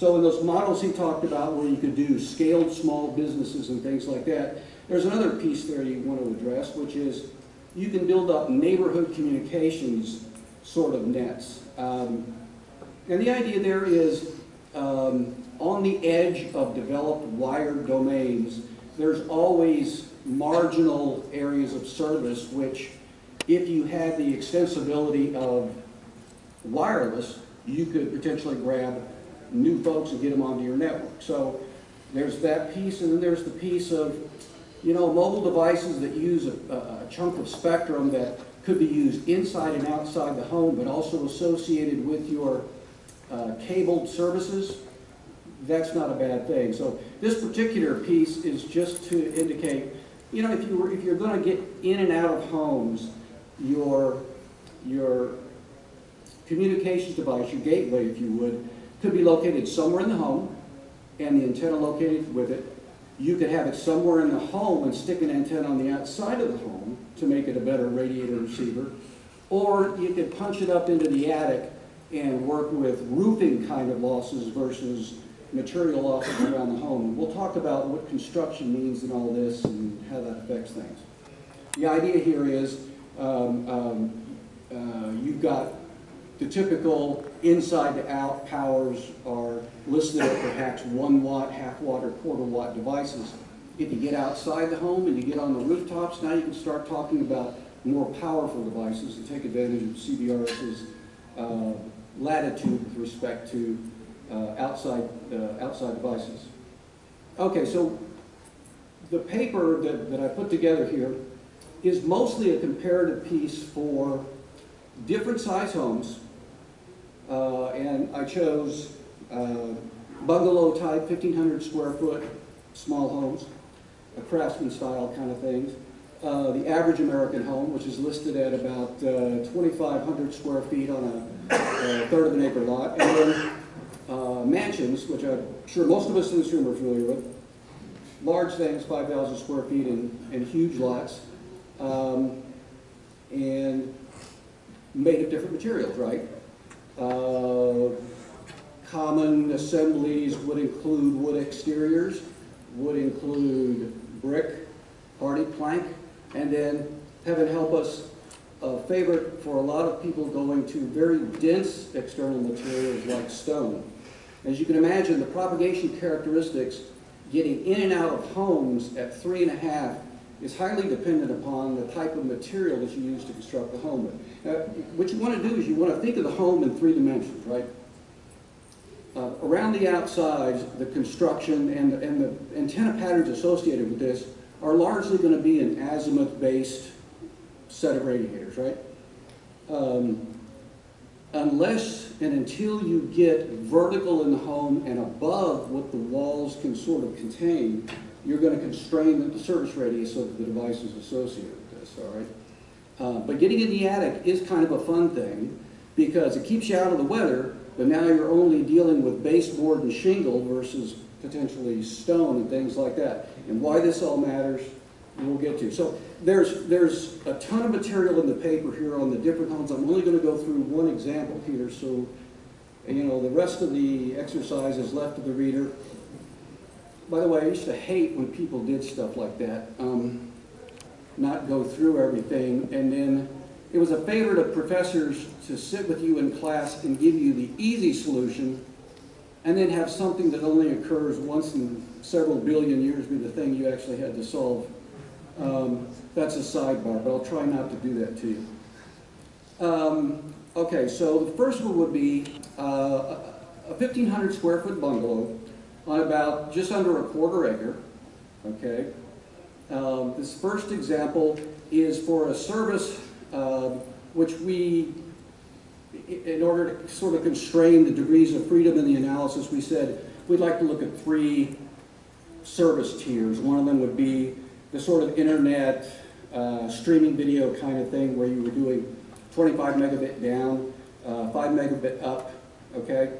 So in those models he talked about where you could do scaled small businesses and things like that, there's another piece there you want to address, which is you can build up neighborhood communications sort of nets. And the idea there is on the edge of developed wired domains, there's always marginal areas of service which, if you had the extensibility of wireless, you could potentially grab new folks and get them onto your network. So there's that piece, and then there's the piece of, you know, mobile devices that use a chunk of spectrum that could be used inside and outside the home, but also associated with your cabled services. That's not a bad thing. So this particular piece is just to indicate, you know, if you're going to get in and out of homes, your communications device, your gateway, if you would, could be located somewhere in the home, and the antenna located with it. You could have it somewhere in the home and stick an antenna on the outside of the home to make it a better radiator receiver. Or you could punch it up into the attic and work with roofing kind of losses versus material losses around the home. We'll talk about what construction means in all this and how that affects things. The idea here is you've got the typical inside to out powers are listed at perhaps 1 watt, half watt, or quarter watt devices. If you get outside the home and you get on the rooftops, now you can start talking about more powerful devices and take advantage of CBRS's latitude with respect to outside devices. Okay, so the paper that I put together here is mostly a comparative piece for different size homes, and I chose bungalow type, 1,500 square foot small homes, a craftsman style kind of things. The average American home, which is listed at about 2,500 square feet on a third of an acre lot, and then mansions, which I'm sure most of us in this room are familiar with, large things, 5,000 square feet and huge lots, and made of different materials, right? Common assemblies would include wood exteriors, would include brick, hardy plank, and then, heaven help us, a favorite for a lot of people going to very dense external materials like stone. As you can imagine, the propagation characteristics getting in and out of homes at 3.5 is highly dependent upon the type of material that you use to construct the home with. What you want to do is you want to think of the home in 3 dimensions, right? Around the outsides, the construction and the antenna patterns associated with this are largely going to be an azimuth-based set of radiators, right? Unless and until you get vertical in the home and above what the walls can sort of contain, you're going to constrain the service radius of the devices associated with this, all right? But getting in the attic is kind of a fun thing because it keeps you out of the weather, but now you're only dealing with baseboard and shingle versus potentially stone and things like that. And why this all matters, we'll get to. So there's a ton of material in the paper here on the different homes. I'm only going to go through one example here, so you know the rest of the exercise is left to the reader. By the way, I used to hate when people did stuff like that, not go through everything, and then it was a favorite of professors to sit with you in class and give you the easy solution, and then have something that only occurs once in several billion years be the thing you actually had to solve. That's a sidebar, but I'll try not to do that to you. Okay, so the first one would be a 1,500 square foot bungalow on about just under a quarter acre, okay? This first example is for a service which we, in order to sort of constrain the degrees of freedom in the analysis, we said we'd like to look at 3 service tiers. One of them would be the sort of internet streaming video kind of thing where you were doing 25 megabit down, 5 megabit up, okay?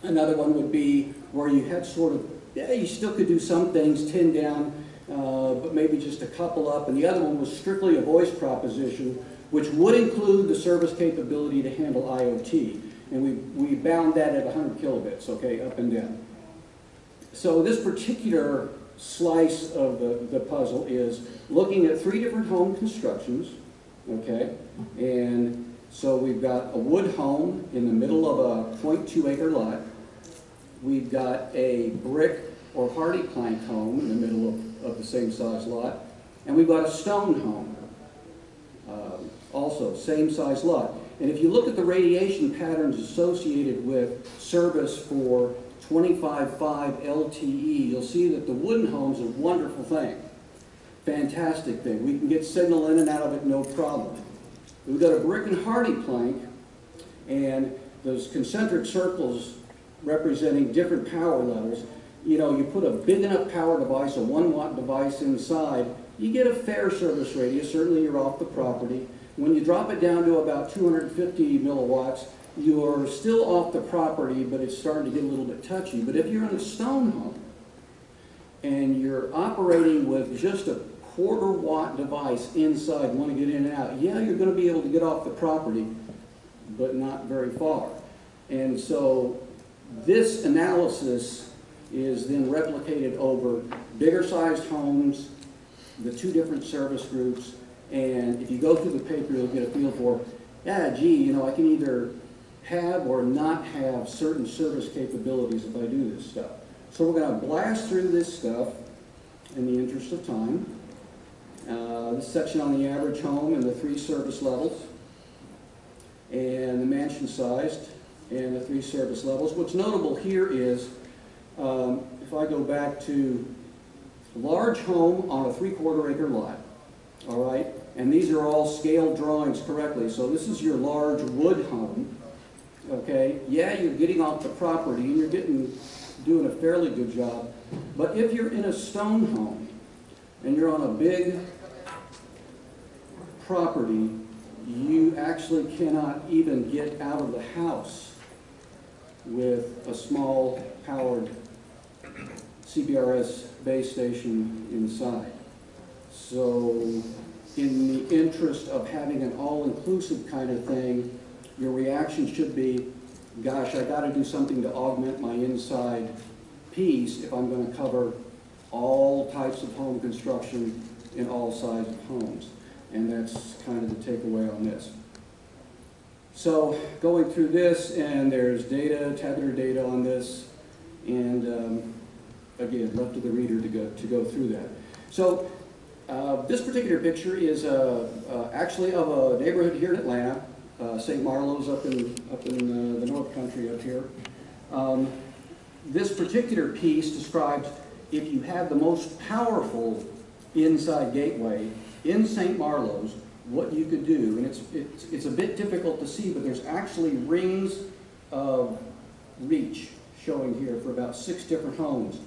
Another one would be where you had sort of, yeah, you still could do some things, 10 down, but maybe just a couple up. And the other one was strictly a voice proposition, which would include the service capability to handle IoT. and we bound that at 100 kilobits, okay, up and down. So this particular slice of the puzzle is looking at 3 different home constructions, okay, and so we've got a wood home in the middle of a 0.2 acre lot. We've got a brick or hardy plank home in the middle of the same size lot, and we've got a stone home, also same size lot. And if you look at the radiation patterns associated with service for 25.5 LTE, you'll see that the wooden home's a wonderful thing, fantastic thing. We can get signal in and out of it no problem. We've got a brick and hardy plank, and those concentric circles representing different power levels. You know, you put a big enough power device, a 1 watt device inside, you get a fair service radius, certainly you're off the property. When you drop it down to about 250 milliwatts, you're still off the property, but it's starting to get a little bit touchy. But if you're in a stone home and you're operating with just a 1/4 watt device inside, want to get in and out, yeah, you're going to be able to get off the property, but not very far. And so this analysis is then replicated over bigger sized homes, the 2 different service groups, and if you go through the paper, you'll get a feel for, yeah, gee, you know, I can either have or not have certain service capabilities if I do this stuff. So we're going to blast through this stuff in the interest of time. This section on the average home and the 3 service levels, and the mansion sized and the 3 service levels. What's notable here is, if I go back to large home on a 3/4 acre lot, all right, and these are all scale drawings correctly. So this is your large wood home, okay. Yeah, you're getting off the property and you're doing a fairly good job. But if you're in a stone home and you're on a big property, you actually cannot even get out of the house with a small powered CBRS base station inside. So in the interest of having an all-inclusive kind of thing, your reaction should be, gosh, I got to do something to augment my inside piece if I'm going to cover all types of home construction in all sizes of homes. And that's kind of the takeaway on this. So going through this, and there's data, tabular data on this, and again, left to the reader to go through that. So this particular picture is actually of a neighborhood here in Atlanta, St. Marlowe's up in the North Country up here. This particular piece describes if you have the most powerful inside gateway in St. Marlowe's, what you could do. And it's a bit difficult to see, but there's actually rings of reach showing here for about 6 different homes.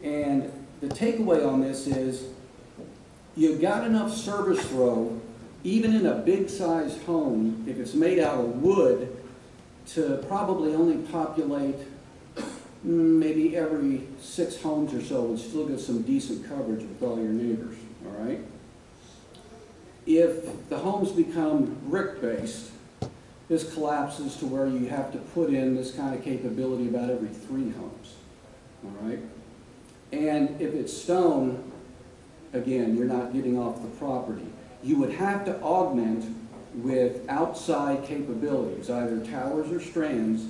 And the takeaway on this is you've got enough service throw, even in a big sized home, if it's made out of wood, to probably only populate maybe every 6 homes or so and still get some decent coverage with all your neighbors, all right? If the homes become brick-based, this collapses to where you have to put in this kind of capability about every 3 homes, all right? And if it's stone, again, you're not getting off the property. You would have to augment with outside capabilities, either towers or strands,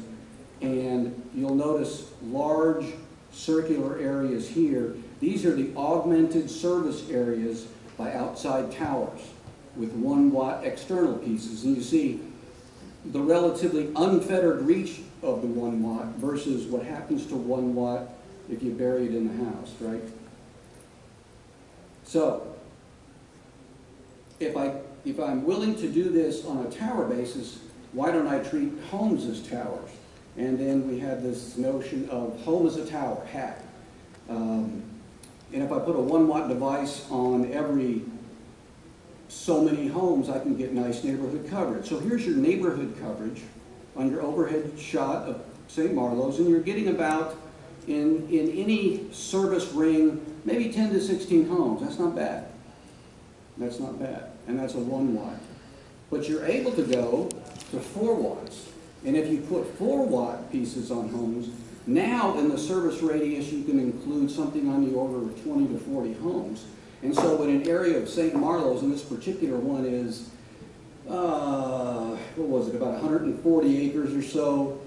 and you'll notice large circular areas here. These are the augmented service areas by outside towers with 1 watt external pieces. And you see the relatively unfettered reach of the 1 watt versus what happens to 1 watt if you bury it in the house, right? So if I'm willing to do this on a tower basis, why don't I treat homes as towers? And then we have this notion of home as a tower, HAT. And if I put a 1 watt device on every so many homes, I can get nice neighborhood coverage. So here's your neighborhood coverage on your overhead shot of St. Marlowe's, and you're getting about, in any service ring, maybe 10 to 16 homes. That's not bad. That's not bad. And that's a 1 watt. But you're able to go to 4 watts. And if you put 4-watt pieces on homes, now in the service radius you can include something on the order of 20 to 40 homes. And so in an area of St. Marlo's, and this particular one is, what was it, about 140 acres or so,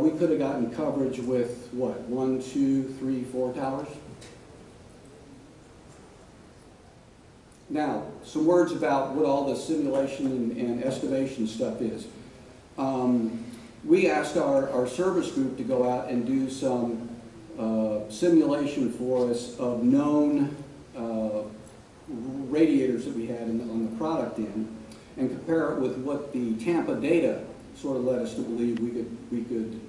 we could have gotten coverage with, what, 1, 2, 3, 4 towers? Now, some words about what all the simulation and estimation stuff is. We asked our service group to go out and do some simulation for us of known radiators that we had on the product end, and compare it with what the Tampa data sort of led us to believe we could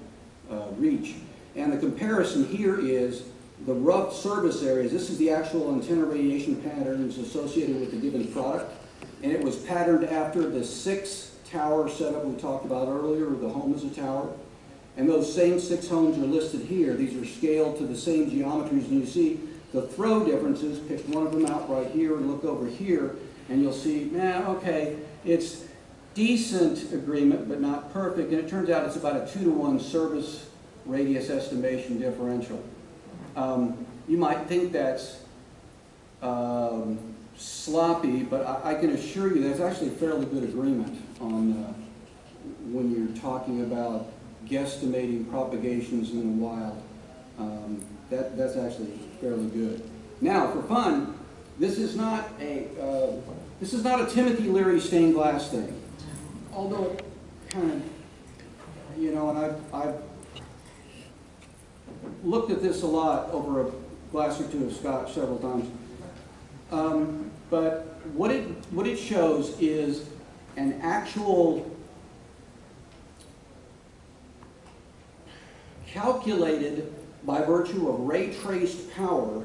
reach. And the comparison here is the rough service areas. This is the actual antenna radiation patterns associated with the given product, and it was patterned after the 6-tower setup we talked about earlier, the home as a tower. And those same 6 homes are listed here. These are scaled to the same geometries, and you see the throw differences. Pick one of them out right here and look over here, and you'll see, okay, it's decent agreement, but not perfect. And it turns out it's about a 2-to-1 service radius estimation differential. You might think that's sloppy, but I can assure you there's actually fairly good agreement on when you're talking about guesstimating propagations in the wild. That's actually fairly good. Now, for fun, this is not a Timothy Leary stained glass thing, although it kind of, you know, and I've looked at this a lot over a glass or two of scotch several times. But what it shows is an actual calculated by virtue of ray traced power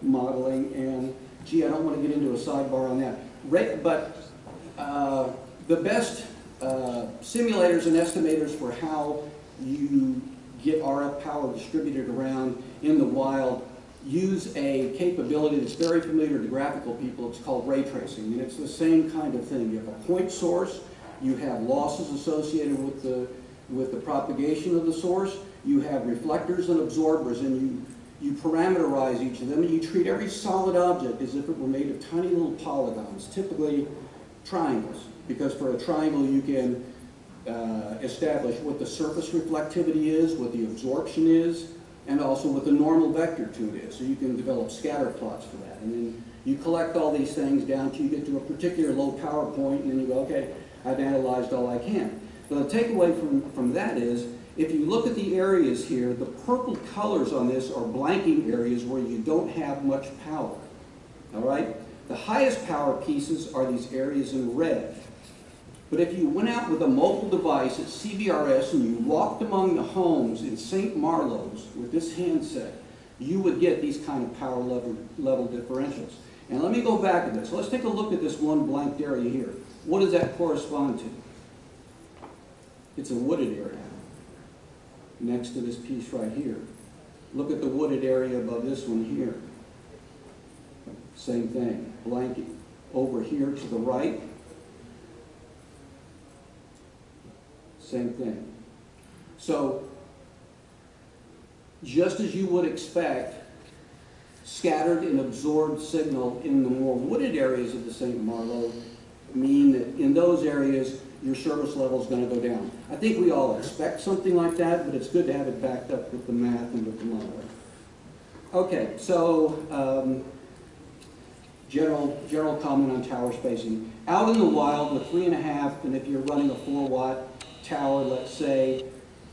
modeling, and gee, I don't want to get into a sidebar on that. The best simulators and estimators for how you get RF power distributed around in the wild use a capability that's very familiar to graphical people. It's called ray tracing, and it's the same kind of thing. You have a point source, you have losses associated with the propagation of the source, you have reflectors and absorbers, and you parameterize each of them, and you treat every solid object as if it were made of tiny little polygons, typically triangles, because for a triangle you can establish what the surface reflectivity is, what the absorption is, and also what the normal vector to it is. So you can develop scatter plots for that. And then you collect all these things down till you get to a particular low power point, and then you go, okay, I've analyzed all I can. But the takeaway from that is, if you look at the areas here, the purple colors on this are blanking areas where you don't have much power. All right? The highest power pieces are these areas in red. But if you went out with a mobile device at CBRS and you walked among the homes in St. Marlo's with this handset, you would get these kind of power level differentials. And let me go back to this. Let's take a look at this one blanked area here. What does that correspond to? It's a wooded area next to this piece right here. Look at the wooded area above this one here. Same thing, blanking. Over here to the right, same thing. So, just as you would expect, scattered and absorbed signal in the more wooded areas of the St. Marlow mean that in those areas, your service level is going to go down. I think we all expect something like that, but it's good to have it backed up with the math and with the modeling. Okay, so general comment on tower spacing. Out in the wild with 3.5, and if you're running a 4-watt tower, let's say,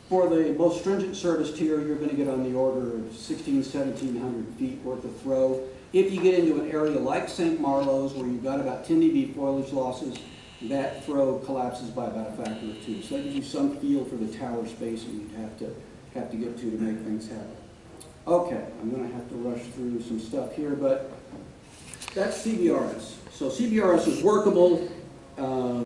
for the most stringent service tier, you're going to get on the order of 1,1700 feet worth of throw. If you get into an area like St. Marlo's, where you've got about 10 dB foliage losses, that throw collapses by about a factor of 2. So that gives you some feel for the tower spacing you'd have to get to make things happen. Okay, I'm going to have to rush through some stuff here, but that's CBRS. So CBRS is workable.